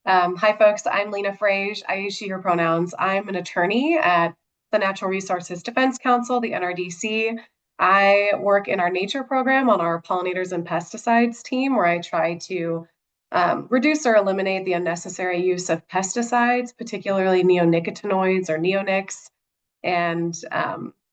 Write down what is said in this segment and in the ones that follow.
Hi, folks. I'm Lena Frage. I use she, her pronouns. I'm an attorney at the Natural Resources Defense Council, the NRDC. I work in our nature program on our pollinators and pesticides team, where I try to reduce or eliminate the unnecessary use of pesticides, particularly neonicotinoids or neonics. And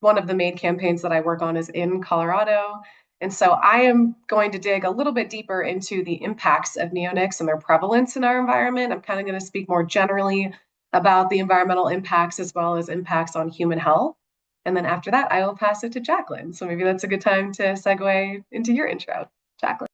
one of the main campaigns that I work on is in Colorado. And so I am going to dig a little bit deeper into the impacts of neonics and their prevalence in our environment. I'm kind of going to speak more generally about the environmental impacts as well as impacts on human health. And then after that, I will pass it to Jacqueline. So maybe that's a good time to segue into your intro, Jacqueline.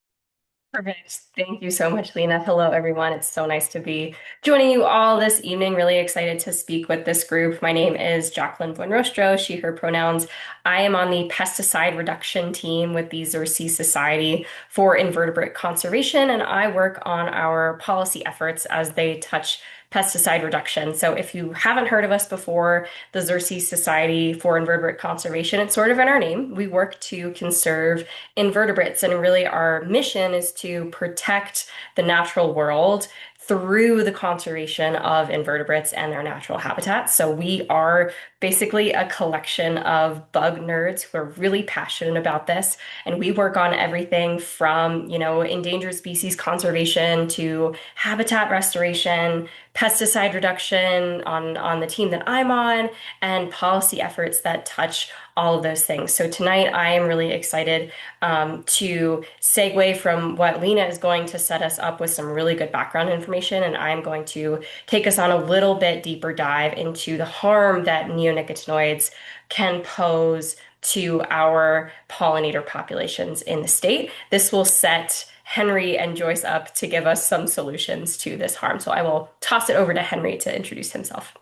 Perfect. Thank you so much, Lena. Hello, everyone. It's so nice to be joining you all this evening. Really excited to speak with this group. My name is Jacqueline Buenrostro, she, her pronouns. I am on the pesticide reduction team with the Xerces Society for Invertebrate Conservation, and I work on our policy efforts as they touch pesticide reduction. So if you haven't heard of us before, the Xerces Society for Invertebrate Conservation, it's sort of in our name. We work to conserve invertebrates, and really our mission is to protect the natural world through the conservation of invertebrates and their natural habitats. So we are basically a collection of bug nerds who are really passionate about this, and we work on everything from, endangered species conservation to habitat restoration, pesticide reduction on the team that I'm on, and policy efforts that touch all of those things. So tonight I am really excited to segue from what Lena is going to set us up with some really good background information, and I'm going to take us on a little bit deeper dive into the harm that neonicotinoids can pose to our pollinator populations in the state. This will set Henry and Joyce up to give us some solutions to this harm. So I will toss it over to Henry to introduce himself.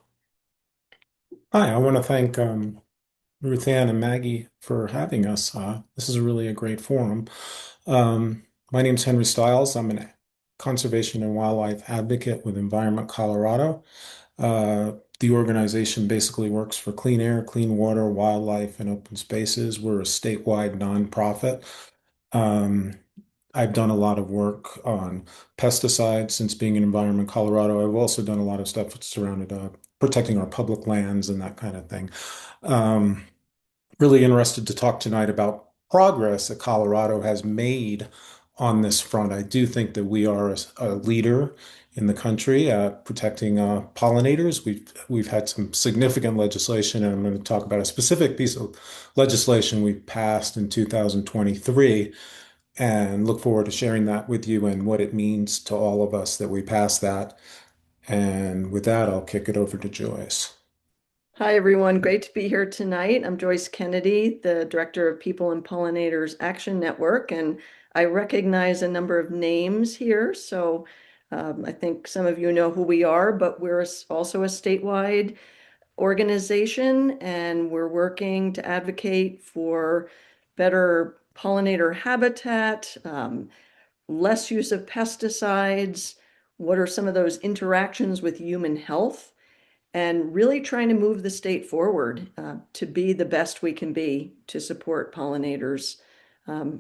Hi, I want to thank Ruth Ann and Maggie for having us. This is really a great forum. My name is Henry Stiles. I'm a conservation and wildlife advocate with Environment Colorado. The organization basically works for clean air, clean water, wildlife, and open spaces. We're a statewide nonprofit. Um, I've done a lot of work on pesticides since being in Environment Colorado. I've also done a lot of stuff surrounded protecting our public lands and that kind of thing. Um, Really interested to talk tonight about progress that Colorado has made on this front. I do think that we are a leader in the country at protecting pollinators. We've had some significant legislation, and I'm going to talk about a specific piece of legislation we passed in 2023, and look forward to sharing that with you and what it means to all of us that we passed that. And with that, I'll kick it over to Joyce. Hi, everyone. Great to be here tonight. I'm Joyce Kennedy, the Director of People and Pollinators Action Network, and I recognize a number of names here. So I think some of you know who we are, but we're also a statewide organization, and we're working to advocate for better pollinator habitat, less use of pesticides. What are some of those interactions with human health? And really trying to move the state forward to be the best we can be to support pollinators,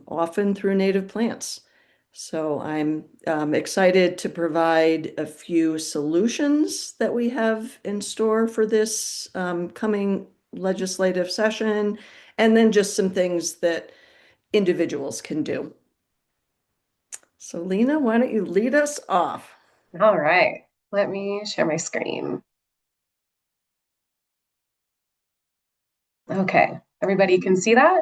often through native plants. So I'm excited to provide a few solutions that we have in store for this coming legislative session, and then just some things that individuals can do. So Lena, why don't you lead us off? All right. Let me share my screen. Okay. Everybody can see that?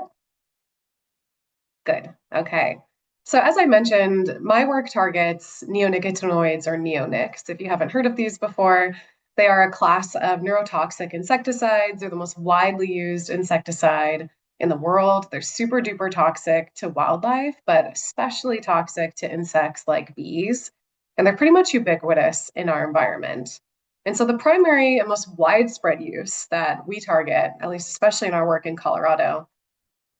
Good. Okay. So as I mentioned, my work targets neonicotinoids or neonics. If you haven't heard of these before, they are a class of neurotoxic insecticides. They're the most widely used insecticide in the world. They're super duper toxic to wildlife, but especially toxic to insects like bees. And they're pretty much ubiquitous in our environment. And so the primary and most widespread use that we target, at least especially in our work in Colorado,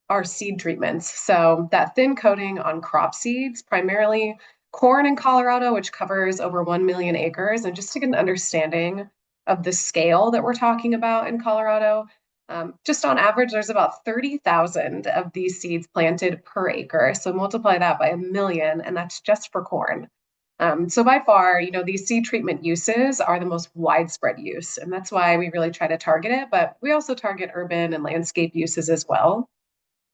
are seed treatments. So that thin coating on crop seeds, primarily corn in Colorado, which covers over 1 million acres. And just to get an understanding of the scale that we're talking about in Colorado, just on average, there's about 30,000 of these seeds planted per acre. So multiply that by a million, and that's just for corn. So by far, these seed treatment uses are the most widespread use, and that's why we really try to target it. But we also target urban and landscape uses as well.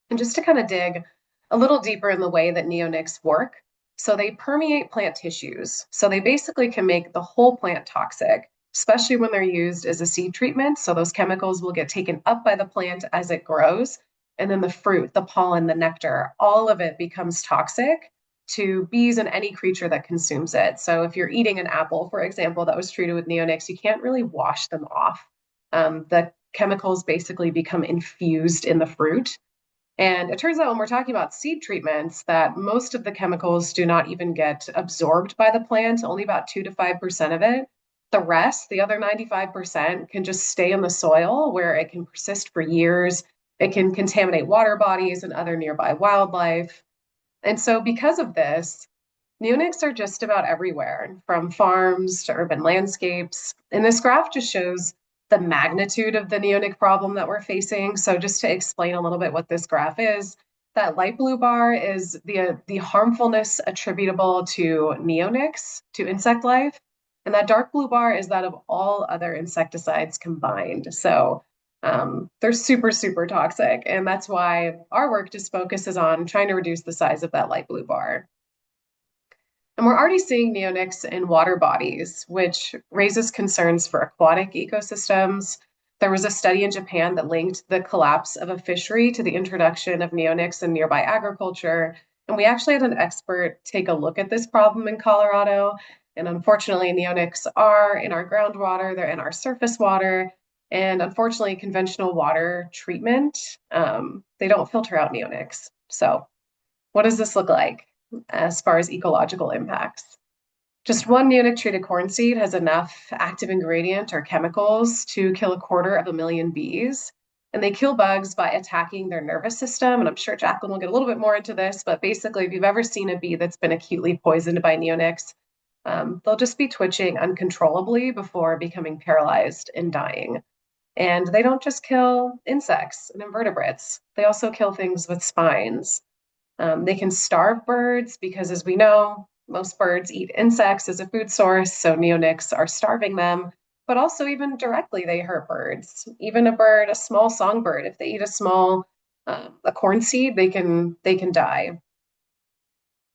And just to kind of dig a little deeper in the way that neonics work, so they permeate plant tissues. So they basically can make the whole plant toxic, especially when they're used as a seed treatment. So those chemicals will get taken up by the plant as it grows. And then the fruit, the pollen, the nectar, all of it becomes toxic to bees and any creature that consumes it. So if you're eating an apple, for example, that was treated with neonics, you can't really wash them off. The chemicals basically become infused in the fruit, and it turns out when we're talking about seed treatments, that most of the chemicals do not even get absorbed by the plant, only about 2 to 5% of it. The rest, the other 95%, can just stay in the soil where it can persist for years. It can contaminate water bodies and other nearby wildlife. And so, because of this, neonics are just about everywhere, from farms to urban landscapes. And this graph just shows the magnitude of the neonic problem that we're facing. So just to explain a little bit what this graph is, that light blue bar is the harmfulness attributable to neonics, to insect life. And that dark blue bar is that of all other insecticides combined. So they're super, super toxic. And that's why our work just focuses on trying to reduce the size of that light blue bar. And we're already seeing neonics in water bodies, which raises concerns for aquatic ecosystems. There was a study in Japan that linked the collapse of a fishery to the introduction of neonics in nearby agriculture. And we actually had an expert take a look at this problem in Colorado. And unfortunately, neonics are in our groundwater, they're in our surface water. And unfortunately, conventional water treatment, they don't filter out neonics. So, what does this look like as far as ecological impacts? Just one neonic treated corn seed has enough active ingredient or chemicals to kill 250,000 bees. And they kill bugs by attacking their nervous system. And I'm sure Jacqueline will get a little bit more into this, but basically, if you've ever seen a bee that's been acutely poisoned by neonics, they'll just be twitching uncontrollably before becoming paralyzed and dying. And they don't just kill insects and invertebrates, they also kill things with spines. They can starve birds because, as we know, most birds eat insects as a food source, so neonics are starving them. But also, even directly, they hurt birds. Even a bird, a small songbird, if they eat a corn seed, they can die.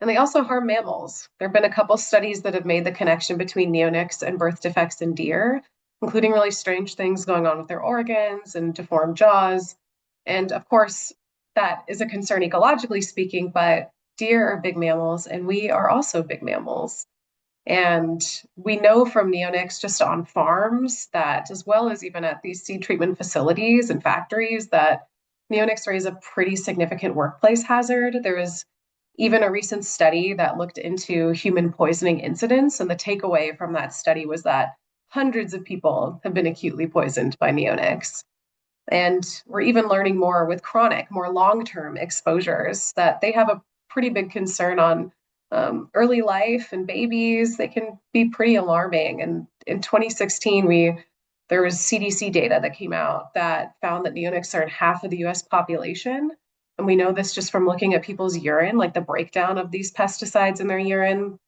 And they also harm mammals. There have been a couple studies that have made the connection between neonics and birth defects in deer, including really strange things going on with their organs and deformed jaws. And of course, that is a concern ecologically speaking, but deer are big mammals, and we are also big mammals. And we know from neonics just on farms that, as well as even at these seed treatment facilities and factories, that neonics raise a pretty significant workplace hazard. There was even a recent study that looked into human poisoning incidents, and the takeaway from that study was that hundreds of people have been acutely poisoned by neonics. And we're even learning more with chronic, more long-term exposures that they have a pretty big concern on early life and babies. They can be pretty alarming. And in 2016, there was CDC data that came out that found that neonics are in half of the US population. And we know this just from looking at people's urine, like the breakdown of these pesticides in their urine.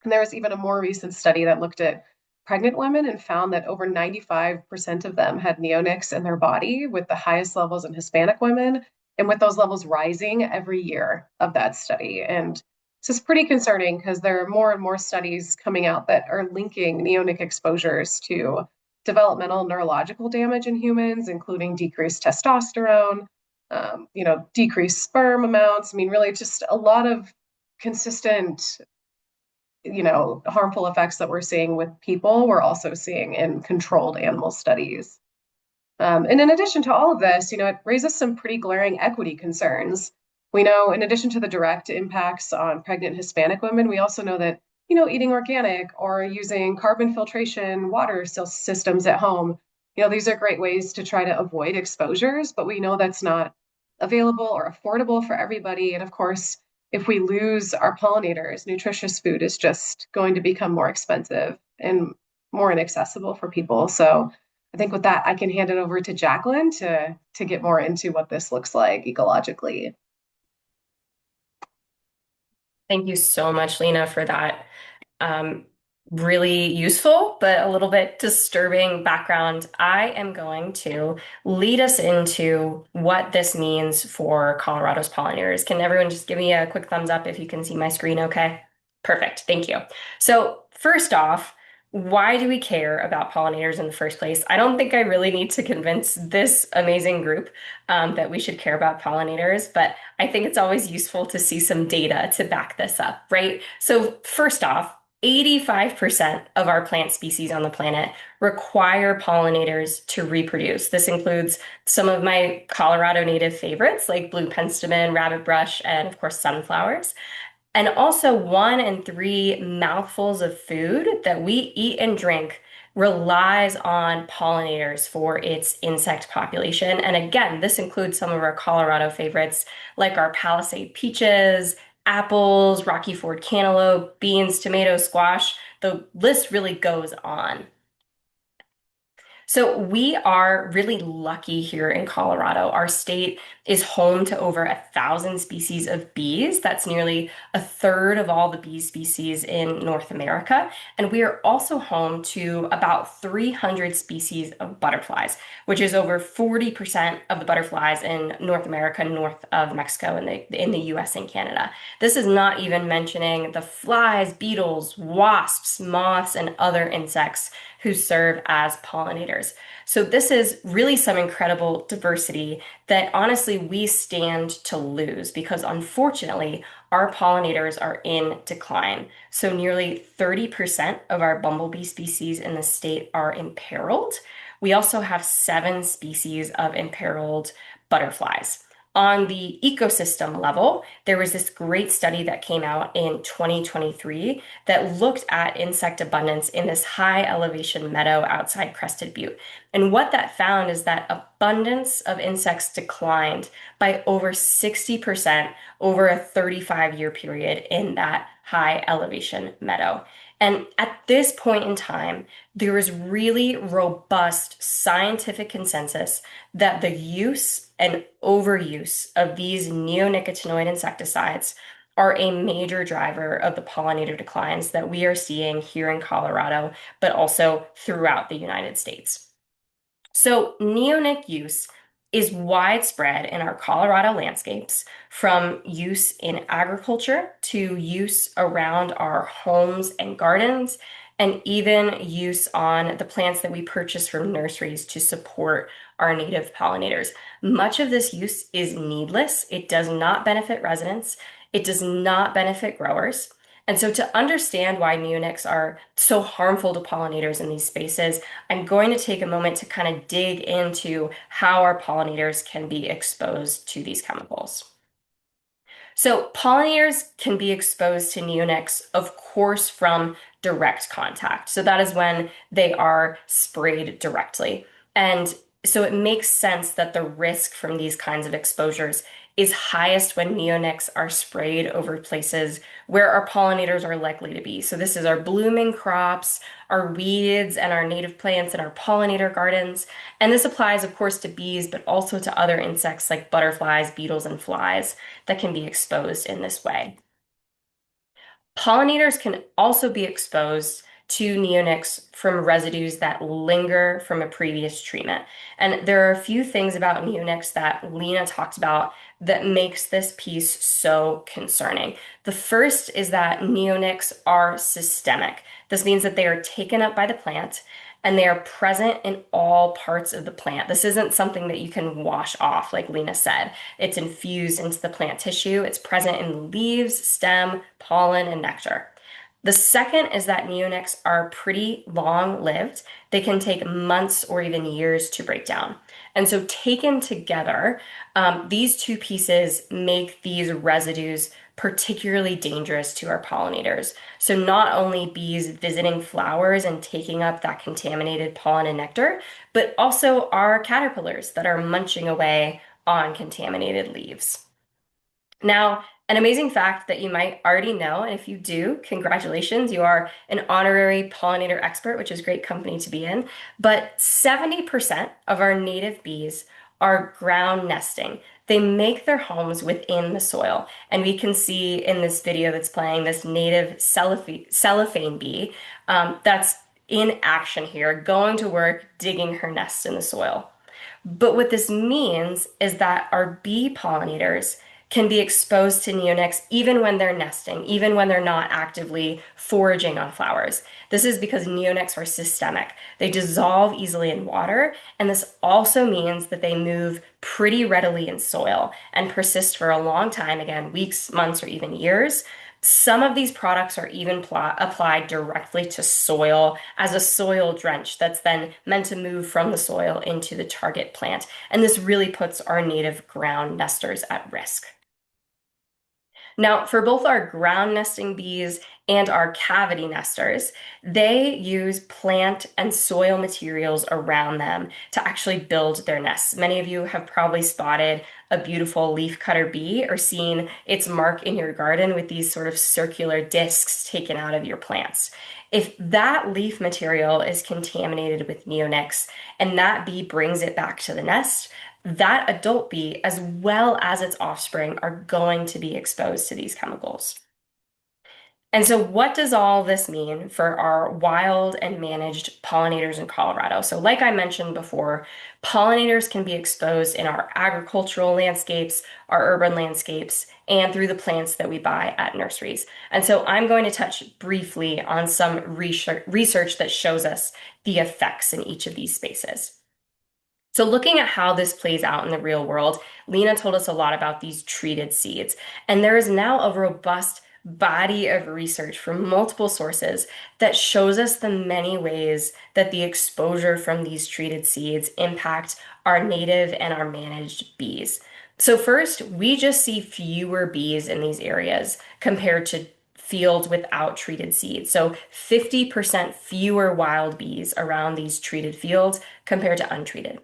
And there was even a more recent study that looked at pregnant women and found that over 95% of them had neonics in their body, with the highest levels in Hispanic women, and with those levels rising every year of that study. And this is pretty concerning because there are more and more studies coming out that are linking neonic exposures to developmental neurological damage in humans, including decreased testosterone, decreased sperm amounts. I mean, really just a lot of consistent, harmful effects that we're seeing with people, we're also seeing in controlled animal studies. And in addition to all of this, it raises some pretty glaring equity concerns. We know, in addition to the direct impacts on pregnant Hispanic women, we also know that, eating organic or using carbon filtration water systems at home, these are great ways to try to avoid exposures, but we know that's not available or affordable for everybody. And of course, if we lose our pollinators, nutritious food is just going to become more expensive and more inaccessible for people. So I think with that, I can hand it over to Jacqueline to get more into what this looks like ecologically. Thank you so much, Lena, for that. really useful, but a little bit disturbing background, I am going to lead us into what this means for Colorado's pollinators. Can everyone just give me a quick thumbs up if you can see my screen okay? Perfect, thank you. So first off, why do we care about pollinators in the first place? I don't think I really need to convince this amazing group that we should care about pollinators, but I think it's always useful to see some data to back this up, right? So first off, 85% of our plant species on the planet require pollinators to reproduce. This includes some of my Colorado native favorites like blue penstemon, rabbitbrush, and of course sunflowers. And also, 1 in 3 mouthfuls of food that we eat and drink relies on pollinators for its insect population. And again, this includes some of our Colorado favorites like our Palisade peaches, apples, Rocky Ford cantaloupe, beans, tomatoes, squash. The list really goes on. So we are really lucky here in Colorado. Our state is home to over 1,000 species of bees. That's nearly a third of all the bee species in North America. And we are also home to about 300 species of butterflies, which is over 40% of the butterflies in North America, north of Mexico, in the US and Canada. This is not even mentioning the flies, beetles, wasps, moths, and other insects who serve as pollinators. So this is really some incredible diversity that honestly we stand to lose because unfortunately our pollinators are in decline. So nearly 30% of our bumblebee species in the state are imperiled. We also have 7 species of imperiled butterflies. On the ecosystem level, there was this great study that came out in 2023 that looked at insect abundance in this high elevation meadow outside Crested Butte. And what that found is that abundance of insects declined by over 60% over a 35-year period in that high elevation meadow. And at this point in time, there is really robust scientific consensus that the use and overuse of these neonicotinoid insecticides are a major driver of the pollinator declines that we are seeing here in Colorado, but also throughout the United States. So, neonic use is widespread in our Colorado landscapes, from use in agriculture to use around our homes and gardens, and even use on the plants that we purchase from nurseries to support our native pollinators. Much of this use is needless. It does not benefit residents. It does not benefit growers. And so, to understand why neonics are so harmful to pollinators in these spaces, I'm going to take a moment to kind of dig into how our pollinators can be exposed to these chemicals. So pollinators can be exposed to neonics, of course, from direct contact. So that is when they are sprayed directly. And so it makes sense that the risk from these kinds of exposures is highest when neonics are sprayed over places where our pollinators are likely to be. So this is our blooming crops, our weeds, and our native plants and our pollinator gardens. And this applies, of course, to bees, but also to other insects like butterflies, beetles, and flies that can be exposed in this way. Pollinators can also be exposed to neonics from residues that linger from a previous treatment. And there are a few things about neonics that Lena talked about that makes this piece so concerning. The first is that neonics are systemic. This means that they are taken up by the plant and they are present in all parts of the plant. This isn't something that you can wash off, like Lena said. It's infused into the plant tissue. It's present in the leaves, stem, pollen, and nectar. The second is that neonics are pretty long-lived. They can take months or even years to break down. And so taken together, these two pieces make these residues particularly dangerous to our pollinators. So not only bees visiting flowers and taking up that contaminated pollen and nectar, but also our caterpillars that are munching away on contaminated leaves. Now, an amazing fact that you might already know, and if you do, congratulations, you are an honorary pollinator expert, which is great company to be in. But 70% of our native bees are ground nesting. they make their homes within the soil. And we can see in this video that's playing this native cellophane bee that's in action here, going to work, digging her nest in the soil. But what this means is that our bee pollinators can be exposed to neonics even when they're nesting, even when they're not actively foraging on flowers. This is because neonics are systemic. They dissolve easily in water, and this also means that they move pretty readily in soil and persist for a long time, again, weeks, months, or even years. Some of these products are even applied directly to soil as a soil drench that's then meant to move from the soil into the target plant. And this really puts our native ground nesters at risk. Now, for both our ground nesting bees and our cavity nesters, they use plant and soil materials around them to actually build their nests. Many of you have probably spotted a beautiful leafcutter bee or seen its mark in your garden with these sort of circular discs taken out of your plants. If that leaf material is contaminated with neonics and that bee brings it back to the nest, that adult bee, as well as its offspring, are going to be exposed to these chemicals. And so, what does all this mean for our wild and managed pollinators in Colorado? So, like I mentioned before, pollinators can be exposed in our agricultural landscapes, our urban landscapes, and through the plants that we buy at nurseries. And so, I'm going to touch briefly on some research that shows us the effects in each of these spaces. So, looking at how this plays out in the real world, Lena told us a lot about these treated seeds. And there is now a robust body of research from multiple sources that shows us the many ways that the exposure from these treated seeds impact our native and our managed bees. So, first, we just see fewer bees in these areas compared to fields without treated seeds. So 50% fewer wild bees around these treated fields compared to untreated.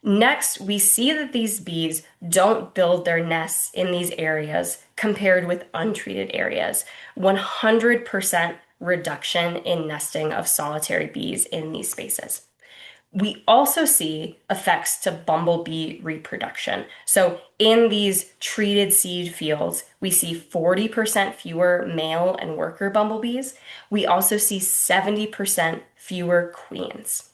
Next, we see that these bees don't build their nests in these areas compared with untreated areas. 100% reduction in nesting of solitary bees in these spaces. We also see effects to bumblebee reproduction. So in these treated seed fields, we see 40% fewer male and worker bumblebees. We also see 70% fewer queens.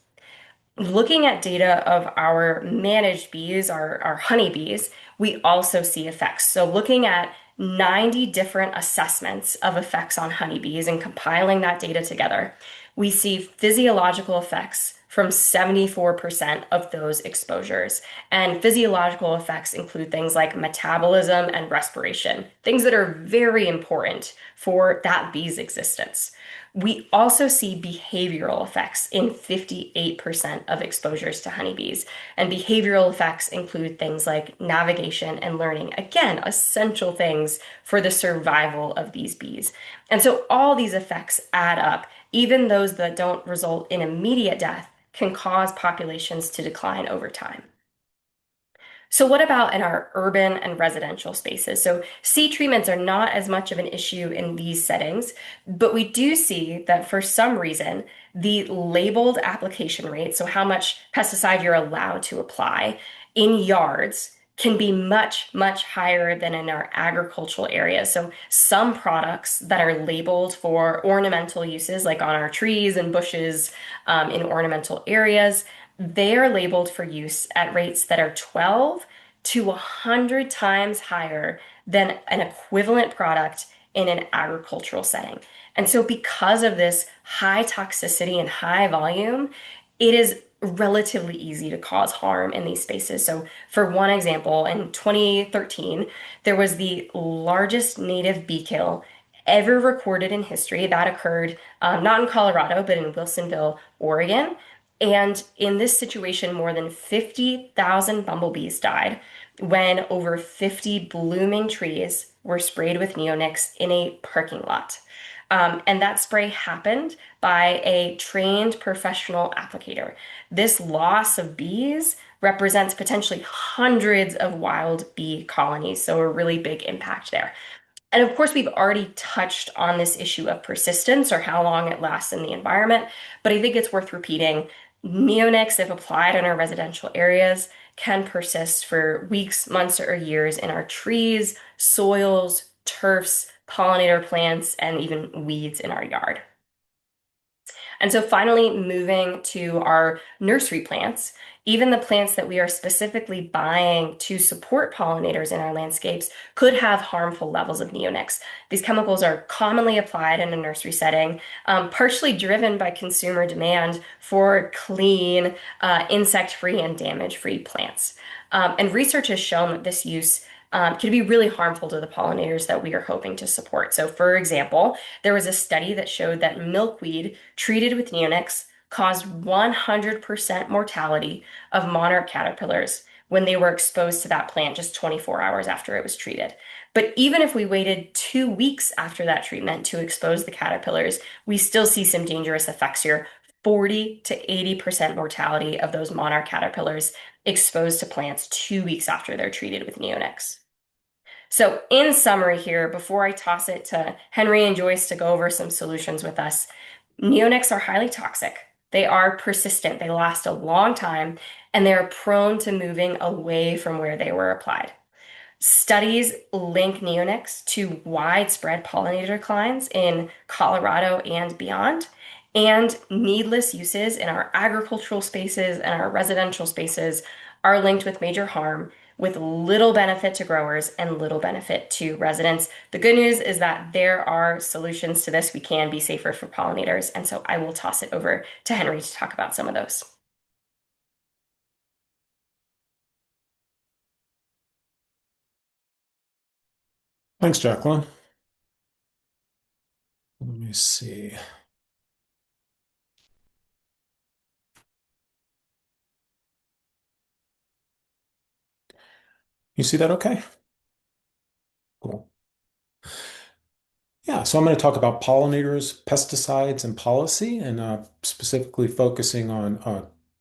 Looking at data of our managed bees, our honeybees, we also see effects. So looking at 90 different assessments of effects on honeybees and compiling that data together, we see physiological effects from 74% of those exposures. And physiological effects include things like metabolism and respiration, things that are very important for that bee's existence. We also see behavioral effects in 58% of exposures to honeybees. And behavioral effects include things like navigation and learning. Again, essential things for the survival of these bees. And so all these effects add up. Even those that don't result in immediate death can cause populations to decline over time. So what about in our urban and residential spaces? So seed treatments are not as much of an issue in these settings, but we do see that for some reason, the labeled application rate, so how much pesticide you're allowed to apply in yards, can be much, much higher than in our agricultural areas. So some products that are labeled for ornamental uses, like on our trees and bushes in ornamental areas, they are labeled for use at rates that are 12 to 100 times higher than an equivalent product in an agricultural setting. And so, because of this high toxicity and high volume, it is relatively easy to cause harm in these spaces. So, for one example, in 2013, there was the largest native bee kill ever recorded in history. That occurred not in Colorado, but in Wilsonville, Oregon. And in this situation, more than 50,000 bumblebees died when over 50 blooming trees were sprayed with neonics in a parking lot. And that spray happened by a trained professional applicator. This loss of bees represents potentially hundreds of wild bee colonies, so a really big impact there. And of course, we've already touched on this issue of persistence or how long it lasts in the environment, but I think it's worth repeating. Neonics, if applied in our residential areas, can persist for weeks, months, or years in our trees, soils, turfs, pollinator plants, and even weeds in our yard. And so finally, moving to our nursery plants, even the plants that we are specifically buying to support pollinators in our landscapes could have harmful levels of neonics. These chemicals are commonly applied in a nursery setting, partially driven by consumer demand for clean, insect-free, and damage-free plants. And research has shown that this use can be really harmful to the pollinators that we are hoping to support. So, for example, there was a study that showed that milkweed treated with neonics caused 100% mortality of monarch caterpillars when they were exposed to that plant just 24 hours after it was treated. But even if we waited 2 weeks after that treatment to expose the caterpillars, we still see some dangerous effects here. 40 to 80% mortality of those monarch caterpillars exposed to plants 2 weeks after they're treated with neonics. So, in summary, here, before I toss it to Henry and Joyce to go over some solutions with us, neonics are highly toxic. They are persistent, they last a long time, and they are prone to moving away from where they were applied. Studies link neonics to widespread pollinator declines in Colorado and beyond, and needless uses in our agricultural spaces and our residential spaces are linked with major harm, with little benefit to growers and little benefit to residents. The good news is that there are solutions to this. We can be safer for pollinators, and so I will toss it over to Henry to talk about some of those. Thanks, Jacqueline. Let me see. You see that okay? Cool. Yeah, so I'm going to talk about pollinators, pesticides, and policy, and specifically focusing on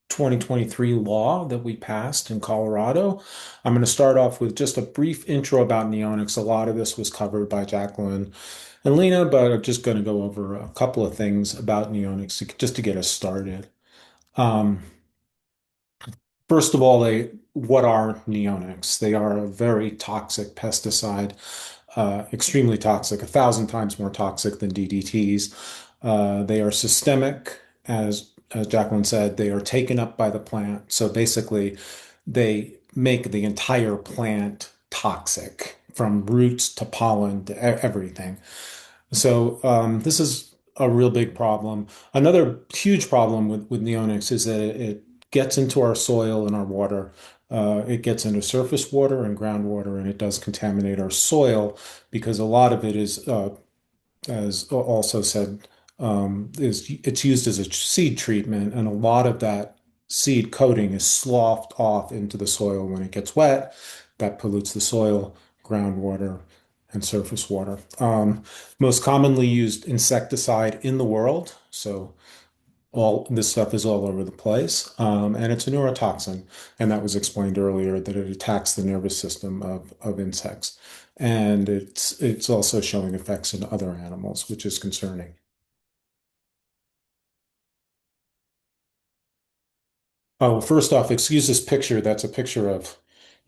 2023 law that we passed in Colorado. I'm going to start off with just a brief intro about neonics. A lot of this was covered by Jacqueline and Lena, but I'm just going to go over a couple of things about neonics just to get us started. Um, First of all, what are neonics? They are a very toxic pesticide, extremely toxic, 1,000 times more toxic than DDTs. They are systemic, as Jacqueline said, they are taken up by the plant. So basically, they make the entire plant toxic, from roots to pollen to everything. So this is a real big problem. Another huge problem with neonics is that it gets into our soil and our water. It gets into surface water and groundwater, and it does contaminate our soil because a lot of it is, as also said, is it's used as a seed treatment, and a lot of that seed coating is sloughed off into the soil when it gets wet. That pollutes the soil, groundwater, and surface water. Most commonly used insecticide in the world. So all this stuff is all over the place, and it's a neurotoxin, and that was explained earlier that it attacks the nervous system of insects, and it's also showing effects in other animals, which is concerning. Oh, well, first off, excuse this picture. That's a picture of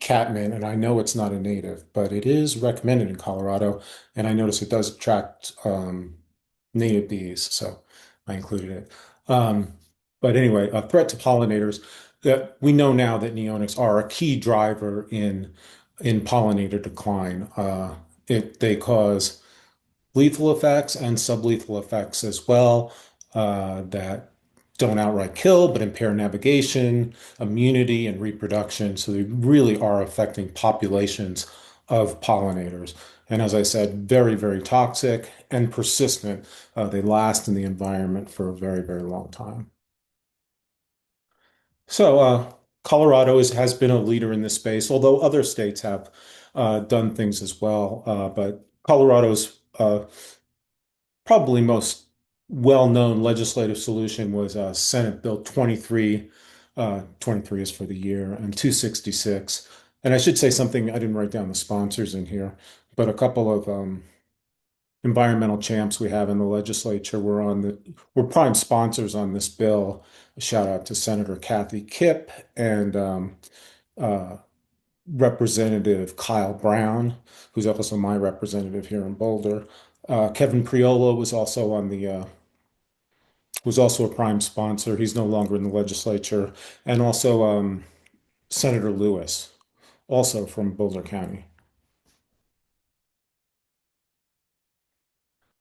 catmint, and I know it's not a native, but it is recommended in Colorado, and I notice it does attract native bees, so I included it. Um, but anyway, a threat to pollinators. That we know now that neonics are a key driver in pollinator decline. They cause lethal effects and sublethal effects as well, that don't outright kill, but impair navigation, immunity, and reproduction. So they really are affecting populations of pollinators. And as I said, very, very toxic and persistent. They last in the environment for a very, very long time. So Colorado has been a leader in this space, although other states have done things as well. But Colorado's probably most well-known legislative solution was Senate Bill 23. 23 is for the year, and 266. And I should say something, I didn't write down the sponsors in here, but a couple of environmental champs we have in the legislature were prime sponsors on this bill. A shout out to Senator Kathy Kipp and uh, Representative Kyle Brown, who's also my representative here in Boulder. Kevin Priola was also a prime sponsor. He's no longer in the legislature, and also Senator Lewis, also from Boulder County.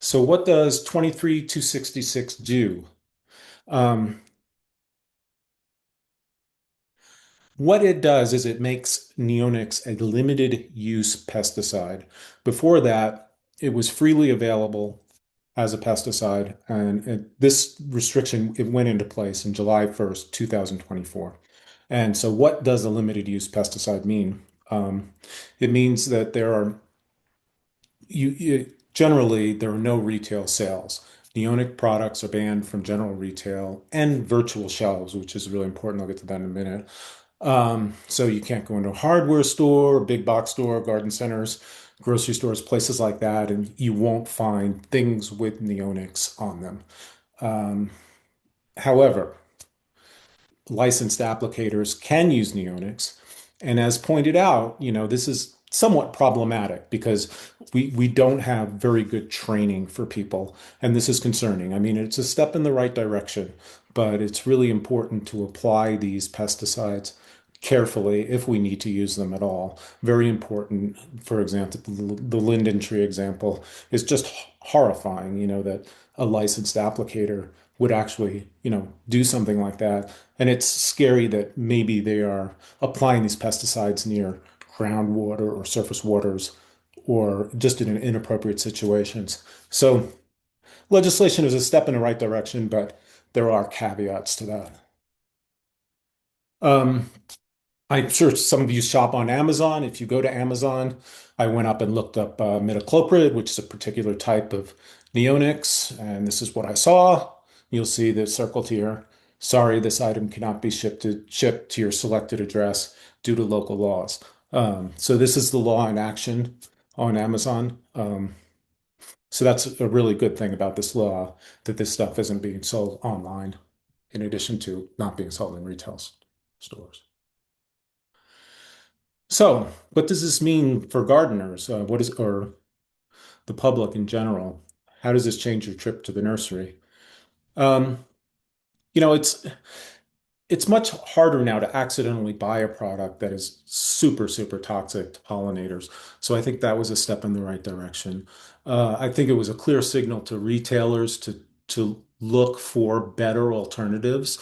So what does 23266 do? Um, what it does is it makes neonics a limited use pesticide. Before that, it was freely available as a pesticide, and this restriction it went into place in July 1st, 2024. And so what does a limited use pesticide mean? It means that generally there are no retail sales. Neonic products are banned from general retail and virtual shelves, which is really important. I'll get to that in a minute. So you can't go into a hardware store, a big box store, garden centers, grocery stores, places like that, and you won't find things with neonics on them. Um, However, licensed applicators can use neonics. And as pointed out, this is somewhat problematic because we don't have very good training for people, and this is concerning. I mean, it's a step in the right direction, but it's really important to apply these pesticides carefully if we need to use them at all. Very important. For example, the linden tree example is just horrifying, that a licensed applicator would actually, do something like that. And it's scary that maybe they are applying these pesticides near groundwater or surface waters or just in inappropriate situations. So legislation is a step in the right direction, but there are caveats to that. Um, I'm sure some of you shop on Amazon. If you go to Amazon, I went up and looked up metocloprid, which is a particular type of neonics, and this is what I saw. You'll see the circled here. Sorry, this item cannot be shipped to your selected address due to local laws. So this is the law in action on Amazon. So that's a really good thing about this law, that this stuff isn't being sold online, in addition to not being sold in retail stores. So, what does this mean for gardeners? Or the public in general? How does this change your trip to the nursery? Um, you know, it's much harder now to accidentally buy a product that is super, super toxic to pollinators. So I think that was a step in the right direction. I think it was a clear signal to retailers to look for better alternatives,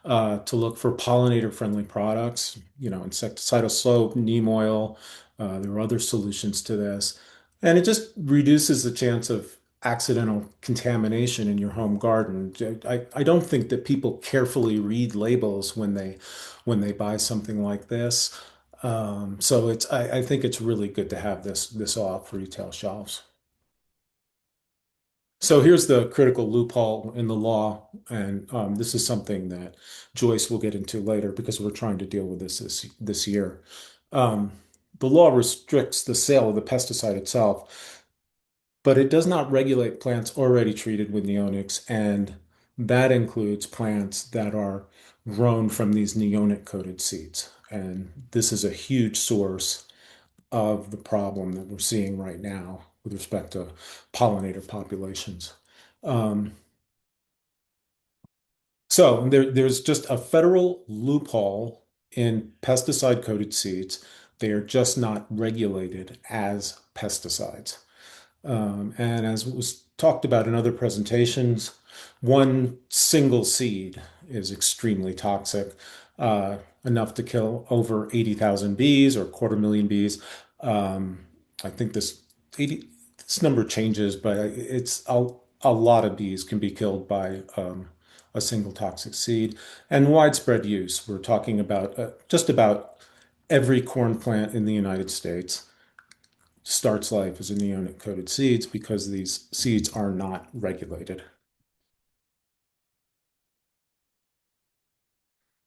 to look for pollinator-friendly products, insecticidal soap, neem oil. There are other solutions to this. And it just reduces the chance of accidental contamination in your home garden. I don't think that people carefully read labels when they buy something like this. So I think it's really good to have this off retail shelves. So here's the critical loophole in the law, and this is something that Joyce will get into later because we're trying to deal with this year. Um, the law restricts the sale of the pesticide itself, but it does not regulate plants already treated with neonics, and that includes plants that are grown from these neonic coated seeds. And this is a huge source of the problem that we're seeing right now with respect to pollinator populations. Um, so there's just a federal loophole in pesticide coated seeds. They are just not regulated as pesticides. And as was talked about in other presentations, one single seed is extremely toxic, enough to kill over 80,000 bees or 250,000 bees. I think 80, this number changes, but it's a lot of bees can be killed by a single toxic seed. And widespread use, we're talking about just about every corn plant in the United States starts life as a neonic coated seeds because these seeds are not regulated.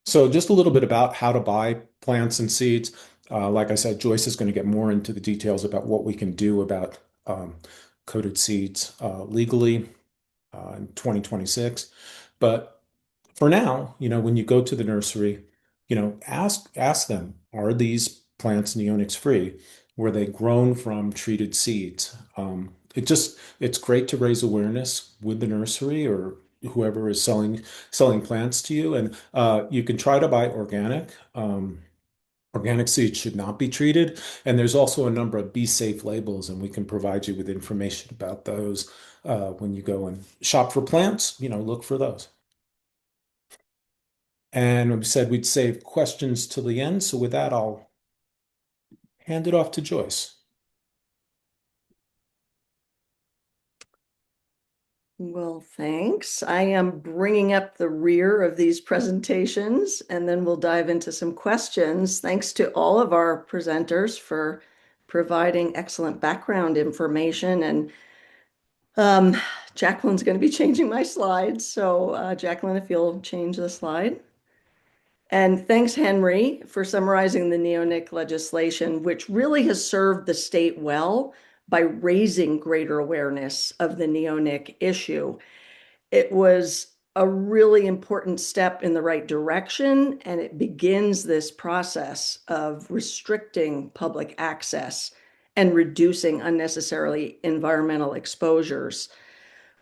So just a little bit about how to buy plants and seeds. Like I said, Joyce is going to get more into the details about what we can do about coated seeds legally in 2026. But for now, when you go to the nursery, ask them, are these plants neonics free? Were they grown from treated seeds? It's great to raise awareness with the nursery or whoever is selling plants to you, and you can try to buy organic. Organic seeds should not be treated, and there's also a number of Be Safe labels, and we can provide you with information about those when you go and shop for plants. Look for those. And we said we'd save questions till the end. So with that, I'll hand it off to Joyce. Well, thanks. I am bringing up the rear of these presentations, and then we'll dive into some questions. Thanks to all of our presenters for providing excellent background information. And Jacqueline's going to be changing my slides. So Jacqueline, if you'll change the slide. And thanks, Henry, for summarizing the neonic legislation, which really has served the state well by raising greater awareness of the neonic issue. It was a really important step in the right direction, and it begins this process of restricting public access and reducing unnecessarily environmental exposures.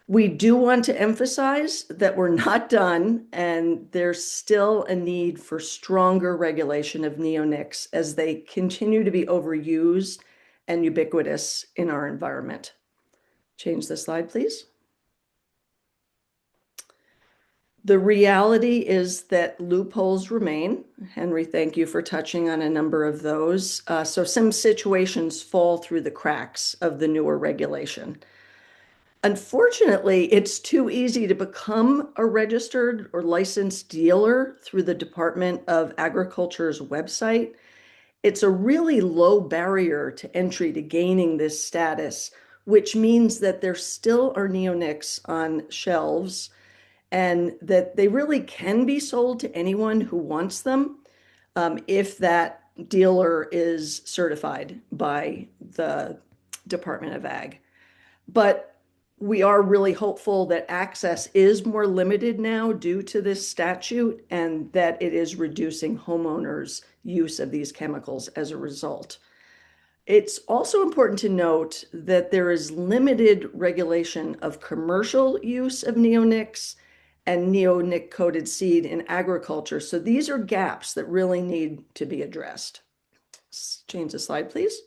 We do want to emphasize that we're not done, and there's still a need for stronger regulation of neonics as they continue to be overused and ubiquitous in our environment. Change the slide, please. The reality is that loopholes remain. Henry, thank you for touching on a number of those. So some situations fall through the cracks of the newer regulation. Unfortunately, it's too easy to become a registered or licensed dealer through the Department of Agriculture's website. It's a really low barrier to entry to gaining this status, which means that there still are neonics on shelves and that they really can be sold to anyone who wants them if that dealer is certified by the Department of Ag. But we are really hopeful that access is more limited now due to this statute and that it is reducing homeowners' use of these chemicals as a result. It's also important to note that there is limited regulation of commercial use of neonics and neonic-coated seed in agriculture. So these are gaps that really need to be addressed. Change the slide, please.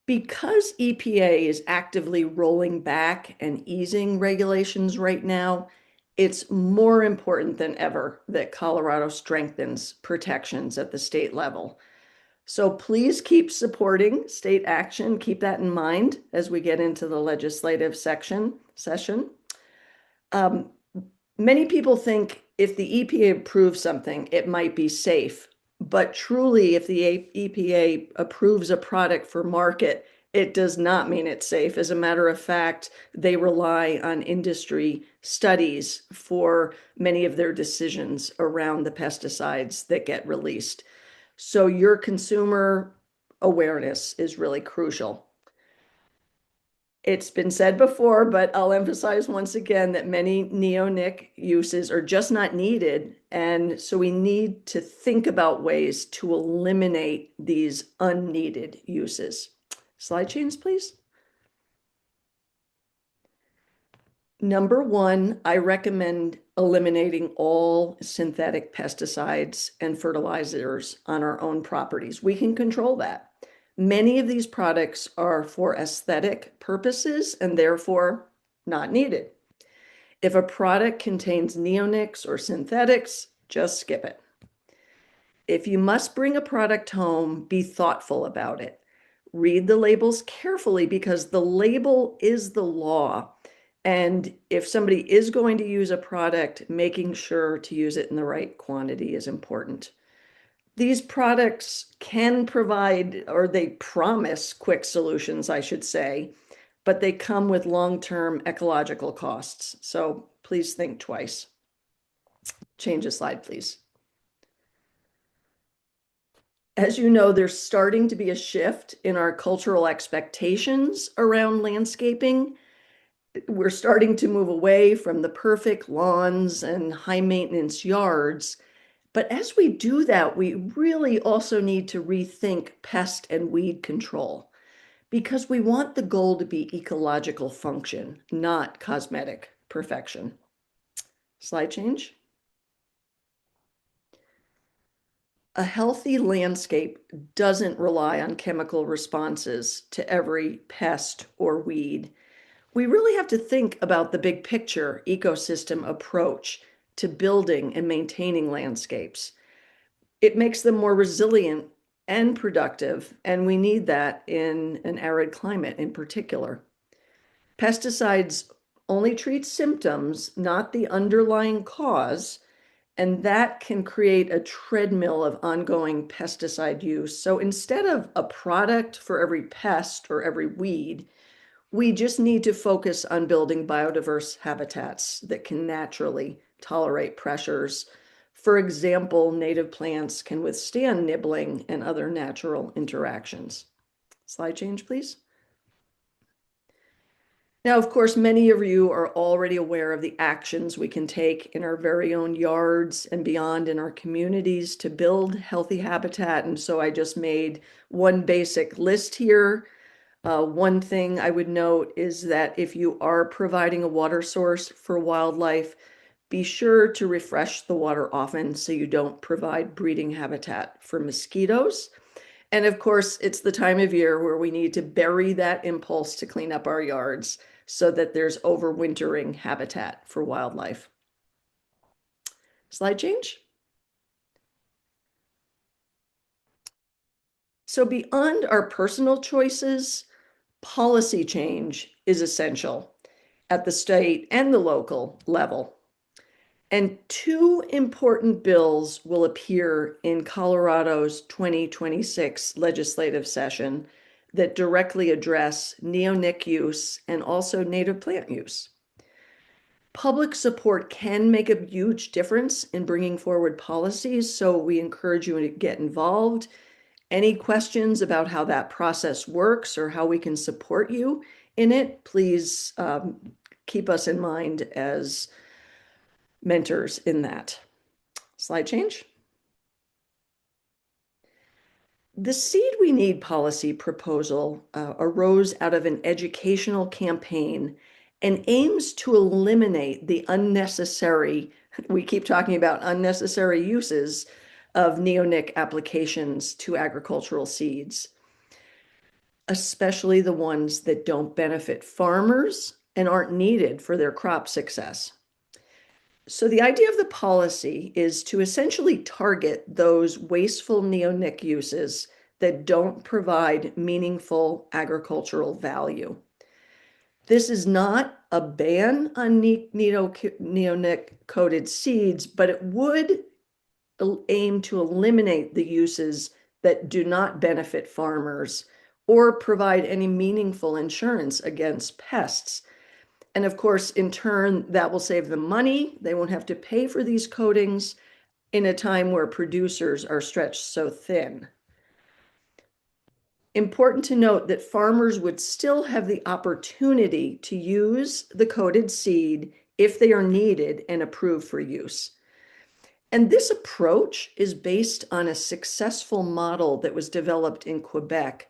Because EPA is actively rolling back and easing regulations right now, it's more important than ever that Colorado strengthens protections at the state level. So please keep supporting state action. Keep that in mind as we get into the legislative session. Many people think if the EPA approves something, it might be safe. But truly, if the EPA approves a product for market, it does not mean it's safe. As a matter of fact, they rely on industry studies for many of their decisions around the pesticides that get released. So your consumer awareness is really crucial. It's been said before, but I'll emphasize once again that many neonic uses are just not needed. And so we need to think about ways to eliminate these unneeded uses. Slide change, please. Number one, I recommend eliminating all synthetic pesticides and fertilizers on our own properties. We can control that. Many of these products are for aesthetic purposes and therefore not needed. If a product contains neonics or synthetics, just skip it. If you must bring a product home, be thoughtful about it. Read the labels carefully because the label is the law. And if somebody is going to use a product, making sure to use it in the right quantity is important. These products can provide, or they promise quick solutions, I should say, but they come with long-term ecological costs. So please think twice. Change the slide, please. As you know, there's starting to be a shift in our cultural expectations around landscaping. we're starting to move away from the perfect lawns and high maintenance yards. But as we do that, we really also need to rethink pest and weed control because we want the goal to be ecological function, not cosmetic perfection. Slide change. A healthy landscape doesn't rely on chemical responses to every pest or weed. We really have to think about the big picture ecosystem approach to building and maintaining landscapes. It makes them more resilient and productive, and we need that in an arid climate in particular. Pesticides only treat symptoms, not the underlying cause, and that can create a treadmill of ongoing pesticide use. So instead of a product for every pest or every weed, we just need to focus on building biodiverse habitats that can naturally tolerate pressures. For example, native plants can withstand nibbling and other natural interactions. Slide change, please. Now, of course, many of you are already aware of the actions we can take in our very own yards and beyond in our communities to build healthy habitat. And so I just made one basic list here. One thing I would note is that if you are providing a water source for wildlife, be sure to refresh the water often so you don't provide breeding habitat for mosquitoes. And of course, it's the time of year where we need to bury that impulse to clean up our yards so that there's overwintering habitat for wildlife. Slide change. So beyond our personal choices, policy change is essential at the state and the local level. And two important bills will appear in Colorado's 2026 legislative session that directly address neonic use and also native plant use. Public support can make a huge difference in bringing forward policies, so we encourage you to get involved. Any questions about how that process works or how we can support you in it, please keep us in mind as mentors in that. Slide change. The Seed We Need policy proposal arose out of an educational campaign and aims to eliminate the unnecessary, we keep talking about unnecessary uses of neonic applications to agricultural seeds, especially the ones that don't benefit farmers and aren't needed for their crop success. So the idea of the policy is to essentially target those wasteful neonic uses that don't provide meaningful agricultural value. This is not a ban on neonic-coated seeds, but it would aim to eliminate the uses that do not benefit farmers or provide any meaningful insurance against pests. And of course, in turn, that will save them money. They won't have to pay for these coatings in a time where producers are stretched so thin. Important to note that farmers would still have the opportunity to use the coated seed if they are needed and approved for use. And this approach is based on a successful model that was developed in Quebec,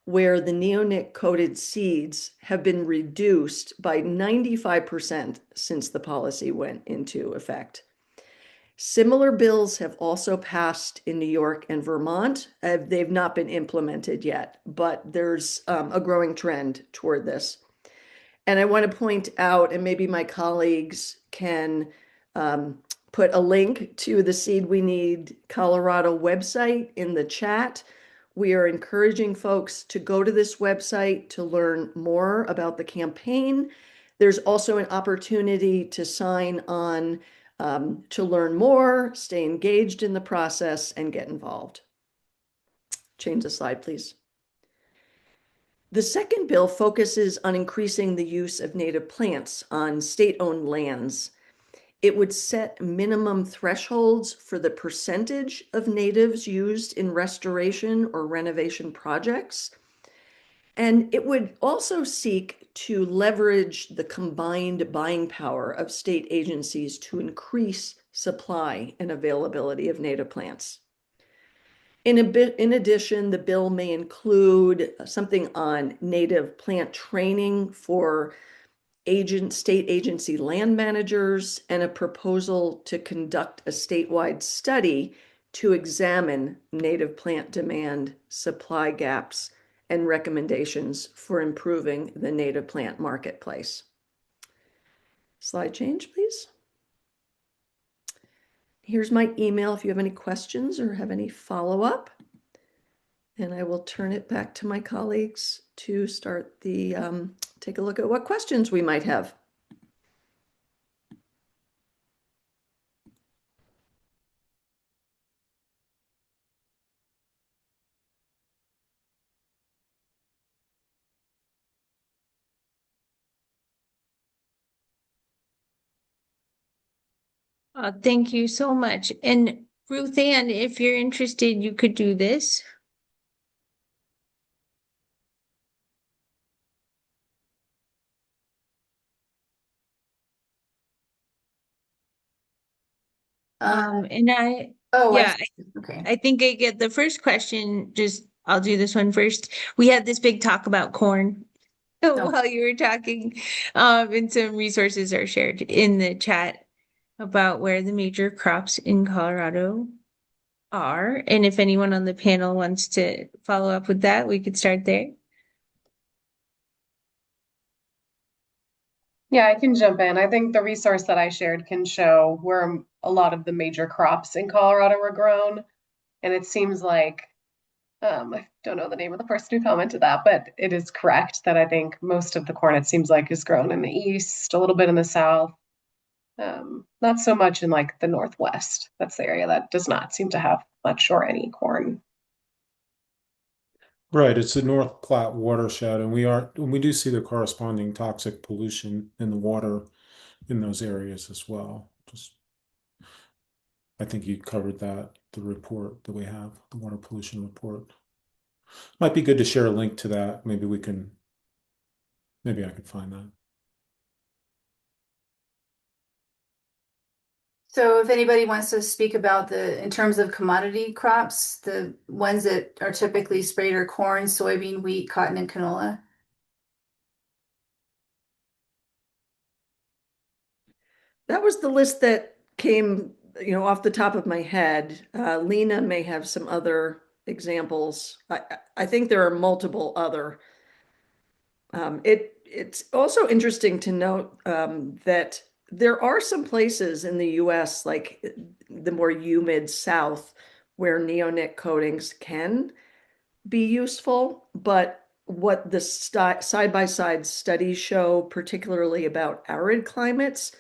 where the neonic coated seeds have been reduced by 95% since the policy went into effect. Similar bills have also passed in New York and Vermont. They've not been implemented yet, but there's a growing trend toward this. And I want to point out, and maybe my colleagues can put a link to the Seed We Need Colorado website in the chat. We are encouraging folks to go to this website to learn more about the campaign. There's also an opportunity to sign on to learn more, stay engaged in the process, and get involved. Change the slide, please. The second bill focuses on increasing the use of native plants on state-owned lands. It would set minimum thresholds for the percentage of natives used in restoration or renovation projects. And it would also seek to leverage the combined buying power of state agencies to increase supply and availability of native plants. In addition, the bill may include something on native plant training for state agency land managers, and a proposal to conduct a statewide study to examine native plant demand, supply gaps, and recommendations for improving the native plant marketplace. Slide change, please. Here's my email if you have any questions or have any follow-up. And I will turn it back to my colleagues to start take a look at what questions we might have. Thank you so much. And Ruth Ann, if you're interested, you could do this. And Oh, yeah, okay. I think I get the first question. I'll do this one first. We had this big talk about corn while you were talking, and some resources are shared in the chat about where the major crops in Colorado are. And if anyone on the panel wants to follow up with that, we could start there. Yeah, I can jump in. I think the resource that I shared can show where a lot of the major crops in Colorado were grown. And it seems like, I don't know the name of the person who commented that, but it is correct that I think most of the corn, it seems like, is grown in the east, a little bit in the south, not so much in like the northwest. That's the area that does not seem to have much or any corn. Right, it's the North Platte watershed, and we do see the corresponding toxic pollution in the water in those areas as well. Just, I think you covered that, the report that we have, the water pollution report. Might be good to share a link to that. Maybe I could find that. So if anybody wants to speak about in terms of commodity crops, the ones that are typically sprayed are corn, soybean, wheat, cotton, and canola. That was the list that came, off the top of my head. Lena may have some other examples. I think there are multiple other. It's also interesting to note that there are some places in the US, like the more humid South, where neonic coatings can be useful, but what the side-by-side studies show, particularly about arid climates,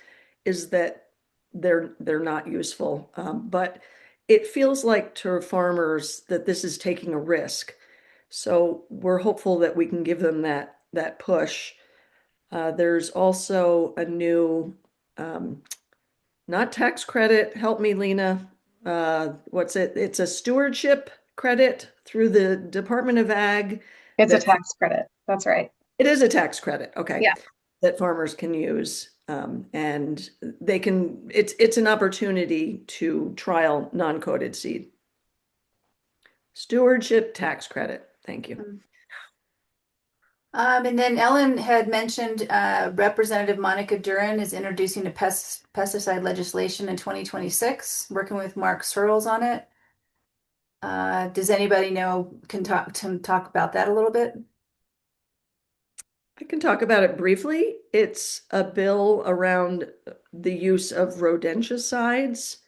is that they're not useful. But it feels like to farmers that this is taking a risk. So we're hopeful that we can give them that push. There's also a new, not tax credit, help me, Lena. What's it? It's a stewardship credit through the Department of Ag. It's a tax credit. That's right. It is a tax credit. Okay. Yeah. That farmers can use. And it's an opportunity to trial non-coated seed. Stewardship tax credit. Thank you. And then Ellen had mentioned Representative Monica Duran is introducing a pesticide legislation in 2026, working with Mark Searles on it. Does anybody can talk about that a little bit? I can talk about it briefly. It's a bill around the use of rodenticides,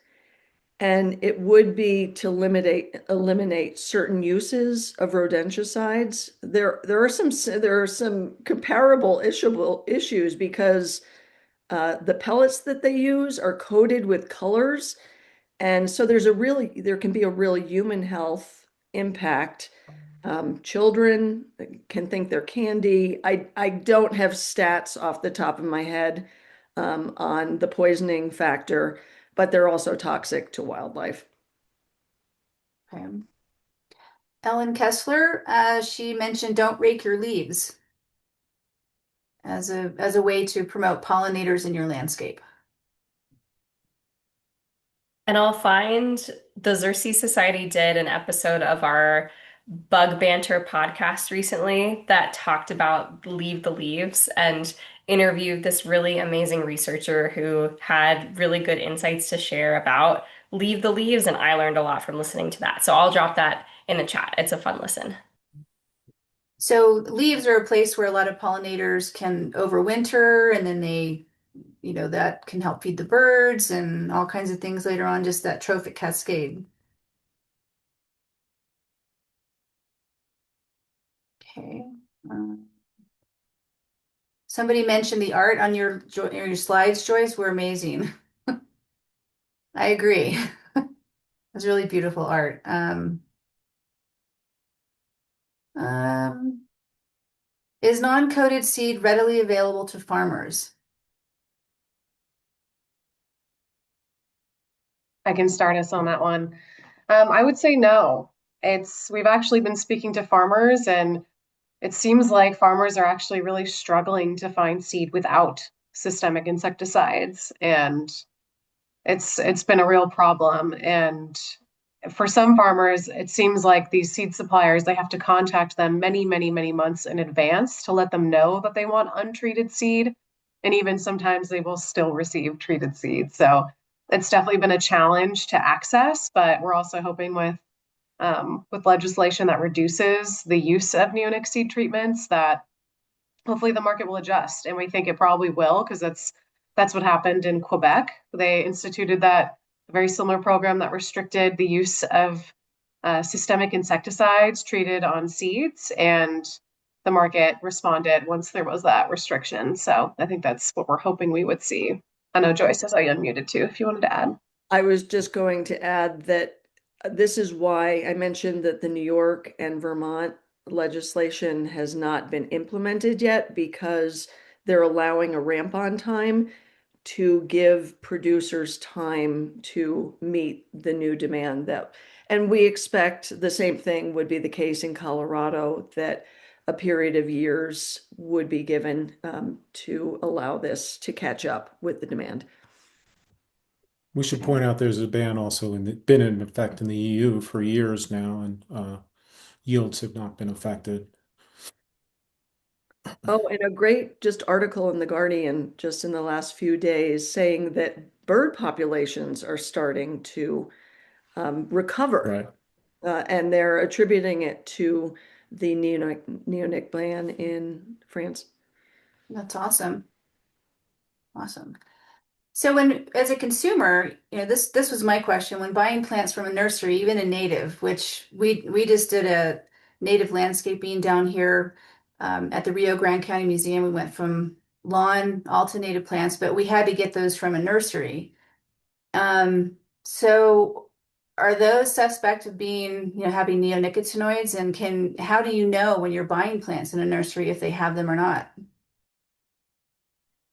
and it would be to eliminate certain uses of rodenticides. There are some comparable issues because the pellets that they use are coated with colors, and so there can be a real human health impact. Children can think they're candy. I don't have stats off the top of my head on the poisoning factor, but they're also toxic to wildlife. Okay. Ellen Kessler, she mentioned don't rake your leaves. as a way to promote pollinators in your landscape. And I'll find the Xerces Society did an episode of our Bug Banter podcast recently that talked about Leave the Leaves and interviewed this really amazing researcher who had really good insights to share about Leave the Leaves. And I learned a lot from listening to that. So I'll drop that in the chat. It's a fun listen. So leaves are a place where a lot of pollinators can overwinter, and then that can help feed the birds and all kinds of things later on, just that trophic cascade. Okay. Um, Somebody mentioned the art on your slides, Joyce, were amazing. I agree. It's really beautiful art. Um, is non-coated seed readily available to farmers? I can start us on that one. I would say no. We've actually been speaking to farmers, and it seems like farmers are actually really struggling to find seed without systemic insecticides, and it's been a real problem. And for some farmers, it seems like these seed suppliers, they have to contact them many, many, many months in advance to let them know that they want untreated seed. And even sometimes they will still receive treated seed. So it's definitely been a challenge to access, but we're also hoping with legislation that reduces the use of neonic seed treatments that hopefully the market will adjust. And we think it probably will because that's what happened in Quebec. They instituted that very similar program that restricted the use of systemic insecticides treated on seeds, and the market responded once there was that restriction. So I think that's what we're hoping we would see. I know Joyce says I unmuted too, if you wanted to add. I was just going to add that this is why I mentioned that the New York and Vermont legislation has not been implemented yet, because they're allowing a ramp on time to give producers time to meet the new demand and we expect the same thing would be the case in Colorado, that a period of years would be given to allow this to catch up with the demand. We should point out there's a ban also been in effect in the EU for years now, and yields have not been affected. Oh, and a great just article in the Guardian just in the last few days saying that bird populations are starting to recover, Right. and they're attributing it to the neonic ban in France. That's awesome. Awesome. So when, as a consumer, this was my question when buying plants from a nursery, even a native, which we just did a native landscaping down here at the Rio Grande County Museum. We went from lawn all to native plants, but we had to get those from a nursery. So are those suspect of being, having neonicotinoids, and how do you know when you're buying plants in a nursery if they have them or not?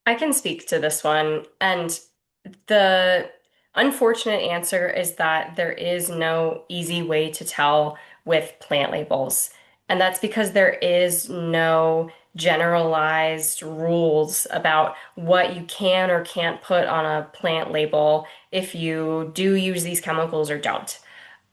I can speak to this one. And the unfortunate answer is that there is no easy way to tell with plant labels. And that's because there is no generalized rules about what you can or can't put on a plant label if you do use these chemicals or don't.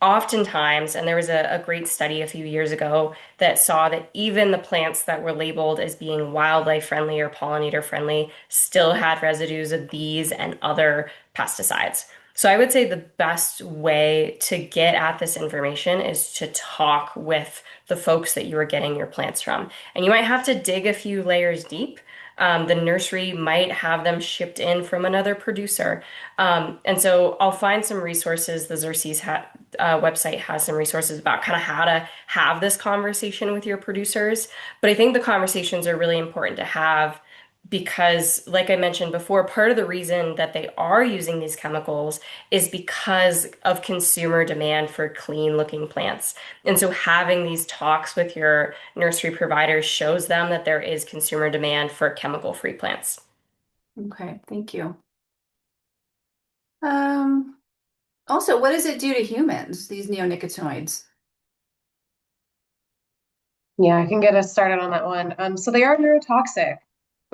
Oftentimes, and there was a great study a few years ago that saw that even the plants that were labeled as being wildlife friendly or pollinator friendly still had residues of these and other pesticides. So I would say the best way to get at this information is to talk with the folks that you are getting your plants from. And you might have to dig a few layers deep. The nursery might have them shipped in from another producer. And so I'll find some resources. The Xerces website has some resources about kind of how to have this conversation with your producers. But I think the conversations are really important to have because, like I mentioned before, part of the reason that they are using these chemicals is because of consumer demand for clean looking plants. And so having these talks with your nursery providers shows them that there is consumer demand for chemical free plants. Okay, thank you. Um, Also, what does it do to humans, these neonicotinoids? Yeah, I can get us started on that one. So they are neurotoxic,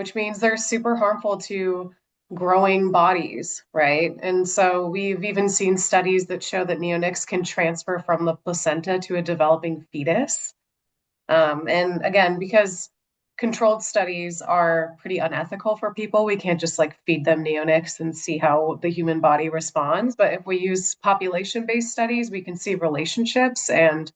which means they're super harmful to growing bodies, right? And so we've even seen studies that show that neonics can transfer from the placenta to a developing fetus. And again, because controlled studies are pretty unethical for people, we can't just like feed them neonics and see how the human body responds. But if we use population-based studies, we can see relationships, and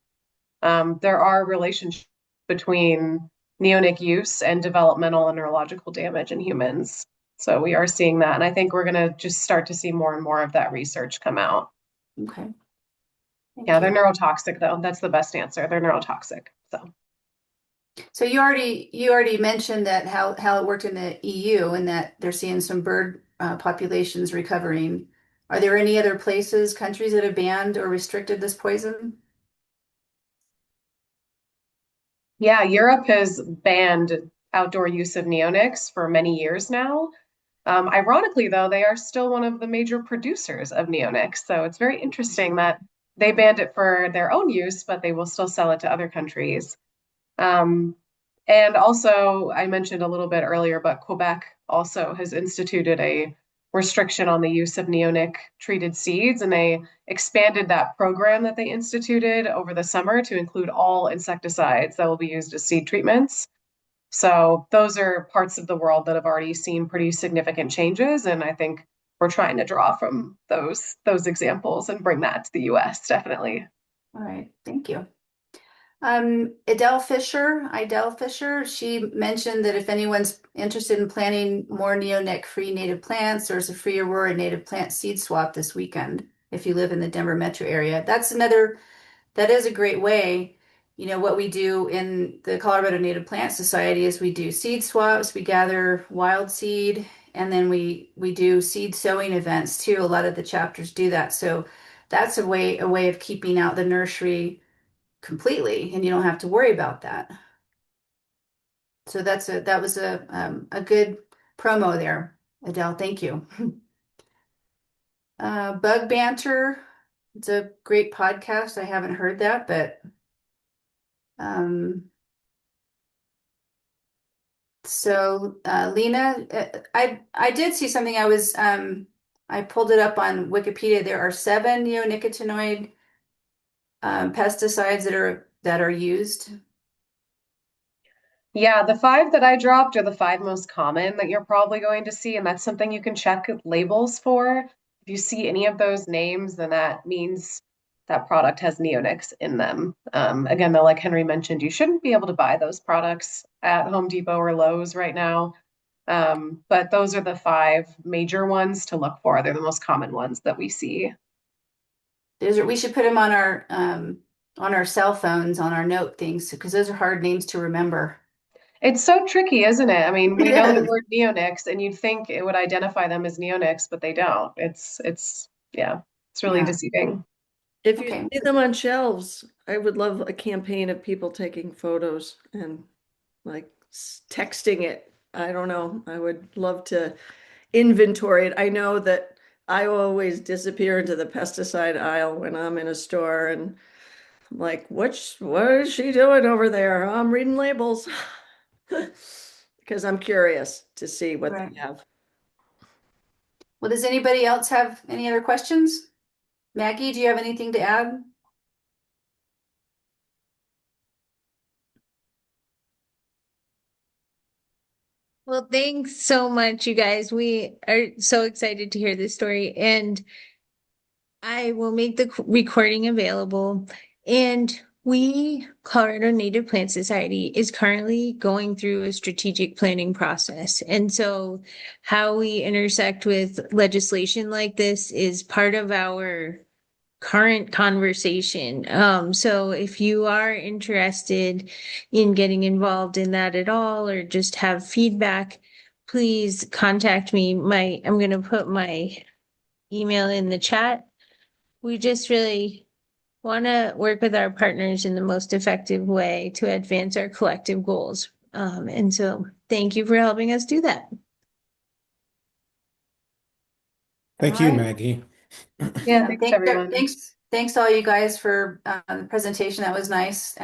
there are relationships between neonic use and developmental and neurological damage in humans. So we are seeing that. And I think we're going to just start to see more and more of that research come out. Okay. Thank Yeah, they're you. neurotoxic, though. That's the best answer. They're neurotoxic. So you already mentioned that how it worked in the EU and that they're seeing some bird populations recovering. Are there any other places, countries that have banned or restricted this poison? Yeah, Europe has banned outdoor use of neonics for many years now. Ironically, though, they are still one of the major producers of neonics. So it's very interesting that they banned it for their own use, but they will still sell it to other countries. Um, and also, I mentioned a little bit earlier, but Quebec also has instituted a restriction on the use of neonic treated seeds, and they expanded that program that they instituted over the summer to include all insecticides that will be used as seed treatments. So those are parts of the world that have already seen pretty significant changes, and I think we're trying to draw from those examples and bring that to the US, definitely. All right, thank you. Idell Fisher, she mentioned that if anyone's interested in planting more neonic-free native plants, there's a free Aurora native plant seed swap this weekend if you live in the Denver metro area. That is a great way. You know, what we do in the Colorado Native Plant Society is we do seed swaps, we gather wild seed, and then we do seed sowing events too. A lot of the chapters do that. So that's a way of keeping out the nursery completely, and you don't have to worry about that. So that was a good promo there, Adele. Thank you. Bug Banter. It's a great podcast. I haven't heard that, but um, so Lena, I did see something. I pulled it up on Wikipedia. There are 7 neonicotinoid pesticides that are used. Yeah, the 5 that I dropped are the 5 most common that you're probably going to see, and that's something you can check labels for. If you see any of those names, then that means that product has neonics in them. Again, though, like Henry mentioned, you shouldn't be able to buy those products at Home Depot or Lowe's right now. But those are the 5 major ones to look for. They're the most common ones that we see. We should put them on our cell phones, on our note things, because those are hard names to remember. It's so tricky, isn't it? I mean, It we know the is. word neonics, and you'd think it would identify them as neonics, but they don't. Yeah, it's really Yeah. deceiving. If you Okay. see them on shelves, I would love a campaign of people taking photos and like texting it. I don't know. I would love to inventory it. I know that I always disappear into the pesticide aisle when I'm in a store and I'm like, what is she doing over there? I'm reading labels because I'm curious to see what Right. they have. Well, does anybody else have any other questions? Maggie, do you have anything to add? Well, thanks so much, you guys. We are so excited to hear this story, and I will make the recording available. And Colorado Native Plant Society, is currently going through a strategic planning process. And so, how we intersect with legislation like this is part of our current conversation. So if you are interested in getting involved in that at all or just have feedback, please contact me. I'm going to put my email in the chat. We just really want to work with our partners in the most effective way to advance our collective goals. And so thank you for helping us do that. All Thank you, right. Maggie. Yeah, thanks everyone. Thanks all you guys for the presentation. That was nice.